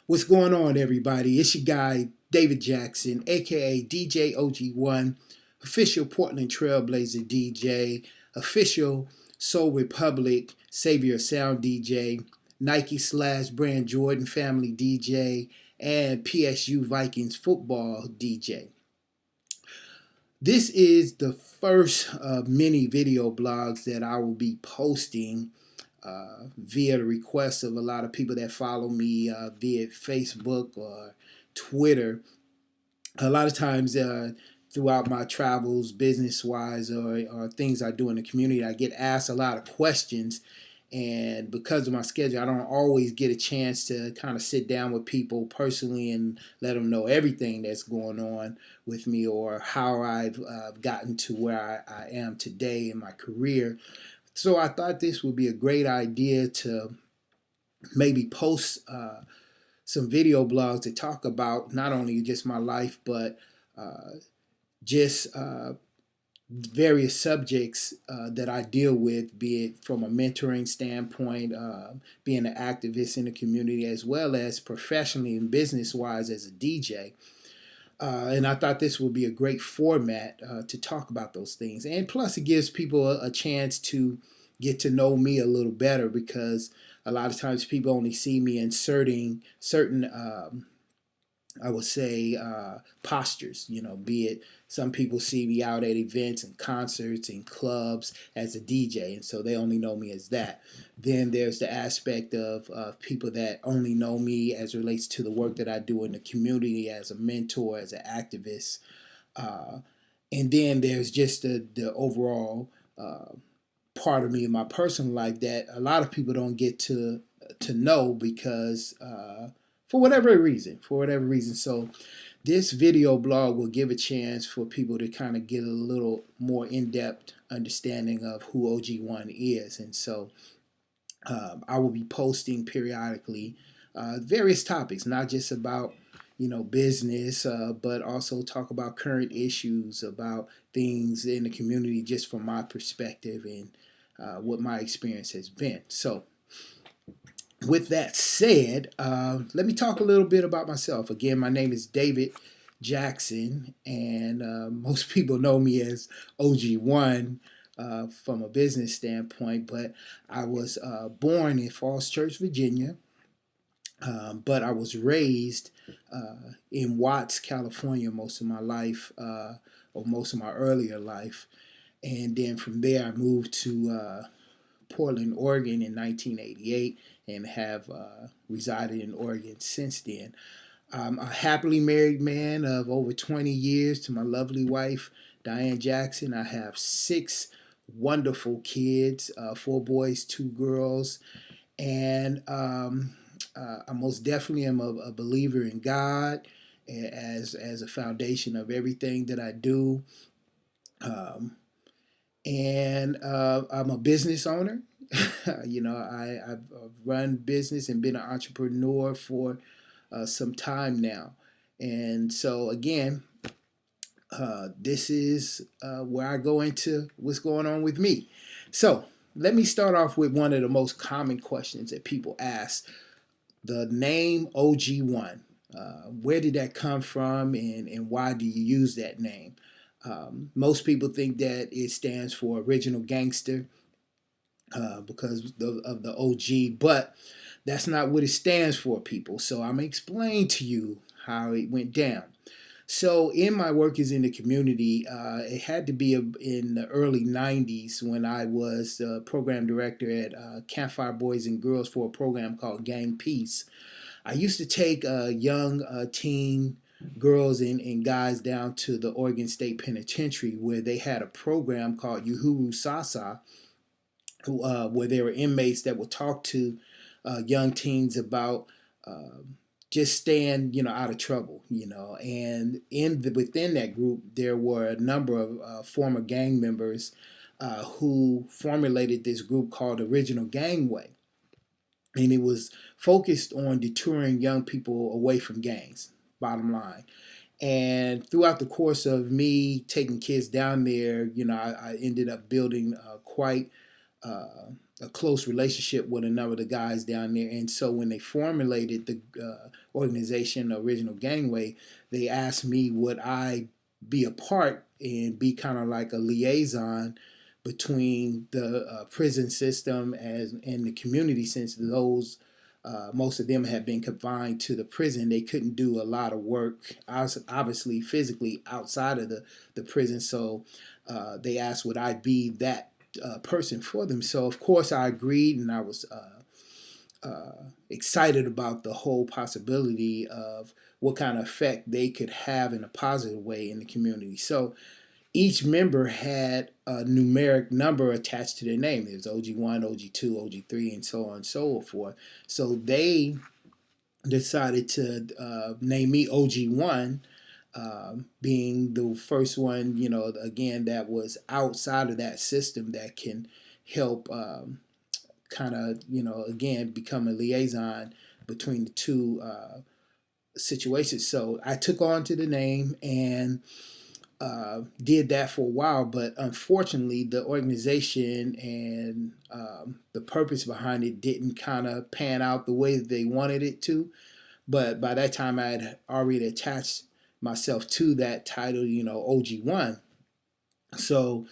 What's going on, everybody? It's your guy, David Jackson, aka DJ OG1, official Portland Trailblazer DJ, official Soul Republic Savior Sound DJ, Nike/Brand Jordan Family DJ, and PSU Vikings football DJ. This is the first of many video blogs that I will be posting via the request of a lot of people that follow me via Facebook or Twitter. A lot of times throughout my travels, business-wise, or things I do in the community, I get asked a lot of questions. And because of my schedule, I don't always get a chance to kind of sit down with people personally and let them know everything that's going on with me or how I've gotten to where I am today in my career. So I thought this would be a great idea to maybe post some video blogs to talk about not only just my life, but just various subjects that I deal with, be it from a mentoring standpoint, being an activist in the community, as well as professionally and business-wise as a DJ. And I thought this would be a great format to talk about those things. And plus, it gives people a chance to get to know me a little better, because a lot of times people only see me inserting certain, I would say, postures, be it some people see me out at events and concerts and clubs as a DJ, and so they only know me as that. Then there's the aspect of people that only know me as it relates to the work that I do in the community as a mentor, as an activist. And then there's just the overall part of me in my personal life that a lot of people don't get to know because for whatever reason. So this video blog will give a chance for people to kind of get a little more in-depth understanding of who OG1 is. And so I will be posting periodically various topics, not just about business, but also talk about current issues, about things in the community just from my perspective and what my experience has been. So with that said, let me talk a little bit about myself. Again, my name is David Jackson, and most people know me as OG1 from a business standpoint, but I was born in Falls Church, Virginia, but I was raised in Watts, California most of my life, or most of my earlier life. And then from there, I moved to Portland, Oregon in 1988 and have resided in Oregon since then. I'm a happily married man of over 20 years to my lovely wife, Diane Jackson. I have 6 wonderful kids, 4 boys, 2 girls, and I most definitely am a believer in God as a foundation of everything that I do. And I'm a business owner. I've run business and been an entrepreneur for some time now. And so again, this is where I go into what's going on with me. So let me start off with one of the most common questions that people ask. The name OG1. Where did that come from, and why do you use that name? Most people think that it stands for original gangster because of the OG, but that's not what it stands for, people. So I'm going to explain to you how it went down. So in my work is in the community, it had to be in the early 90s when I was the program director at Campfire Boys and Girls for a program called Gang Peace. I used to take young teen girls and guys down to the Oregon State Penitentiary, where they had a program called Uhuru Sasa, where there were inmates that would talk to young teens about just staying, out of trouble, and within that group, there were a number of former gang members who formulated this group called Original Gangway. And it was focused on deterring young people away from gangs, bottom line. And throughout the course of me taking kids down there, I ended up building quite uh, a close relationship with a number of the guys down there. And so when they formulated the organization, Original Gangway, they asked me would I be a part and be kind of like a liaison between the prison system and the community, since those most of them had been confined to the prison. They couldn't do a lot of work, obviously physically, outside of the prison. So they asked would I be that person for them. So of course I agreed, and I was excited about the whole possibility of what kind of effect they could have in a positive way in the community. So each member had a numeric number attached to their name. There's OG1, OG2, OG3, and so on and so forth. So they decided to name me OG1, being the first one, again, that was outside of that system that can help kind of, again, become a liaison between the two situations. So I took on to the name and did that for a while, but unfortunately the organization and the purpose behind it didn't kind of pan out the way that they wanted it to. But by that time I had already attached myself to that title, OG1. So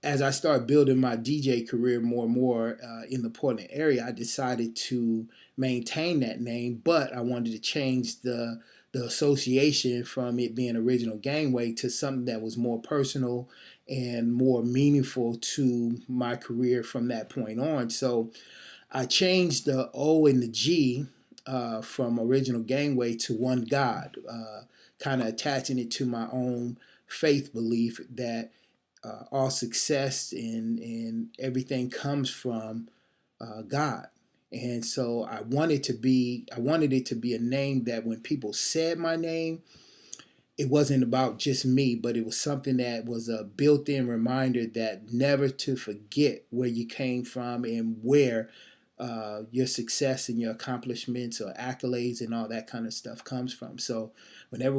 as I started building my DJ career more and more in the Portland area, I decided to maintain that name, but I wanted to change the association from it being Original Gangway to something that was more personal and more meaningful to my career from that point on. So I changed the O and the G from Original Gangway to One God, kind of attaching it to my own faith belief that all success and everything comes from God. And so I wanted it to be a name that when people said my name, it wasn't about just me, but it was something that was a built-in reminder that never to forget where you came from and where your success and your accomplishments or accolades and all that kind of stuff comes from. So whenever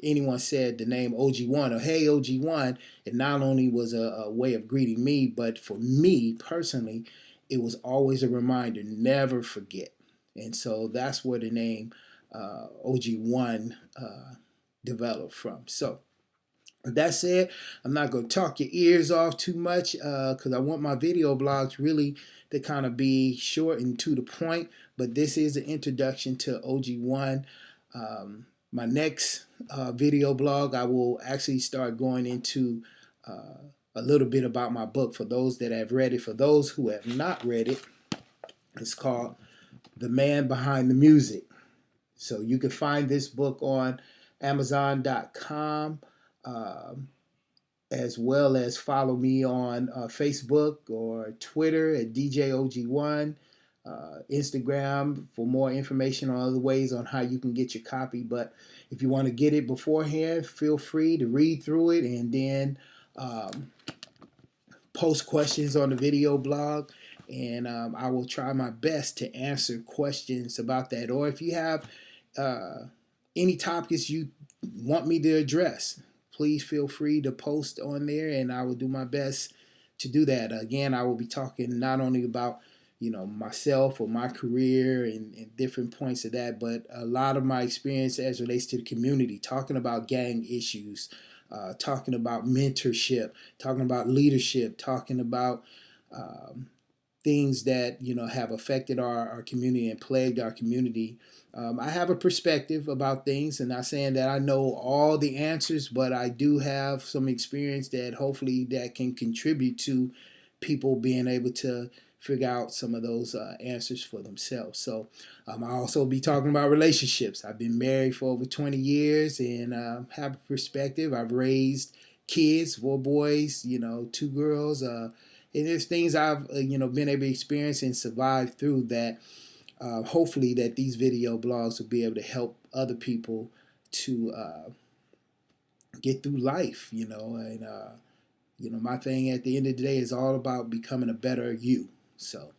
anyone said the name OG1 or hey OG1, it not only was a way of greeting me, but for me personally, it was always a reminder, never forget. And so that's where the name OG1 developed from. So with that said, I'm not going to talk your ears off too much because I want my video blogs really to kind of be short and to the point. But this is an introduction to OG1. My next video blog, I will actually start going into a little bit about my book for those that have read it. For those who have not read it, it's called The Man Behind the Music. So you can find this book on Amazon.com, as well as follow me on Facebook or Twitter at DJOG1, Instagram for more information on other ways on how you can get your copy. But if you want to get it beforehand, feel free to read through it and then post questions on the video blog, and I will try my best to answer questions about that. Or if you have any topics you want me to address, please feel free to post on there, and I will do my best to do that. Again, I will be talking not only about myself or my career and different points of that, but a lot of my experience as relates to the community, talking about gang issues, talking about mentorship, talking about leadership, talking about things that have affected our community and plagued our community. I have a perspective about things, and not saying that I know all the answers, but I do have some experience that hopefully that can contribute to people being able to figure out some of those answers for themselves. So I'll also be talking about relationships. I've been married for over 20 years and have a perspective. I've raised kids, 4 boys, 2 girls. And there's things I've been able to experience and survive through that. Hopefully that these video blogs will be able to help other people to get through life, and my thing at the end of the day is all about becoming a better you. So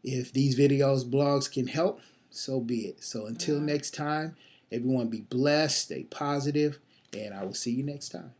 if these videos, blogs can help, so be it. So until next time, Everyone be blessed, stay positive, and I will see you next time.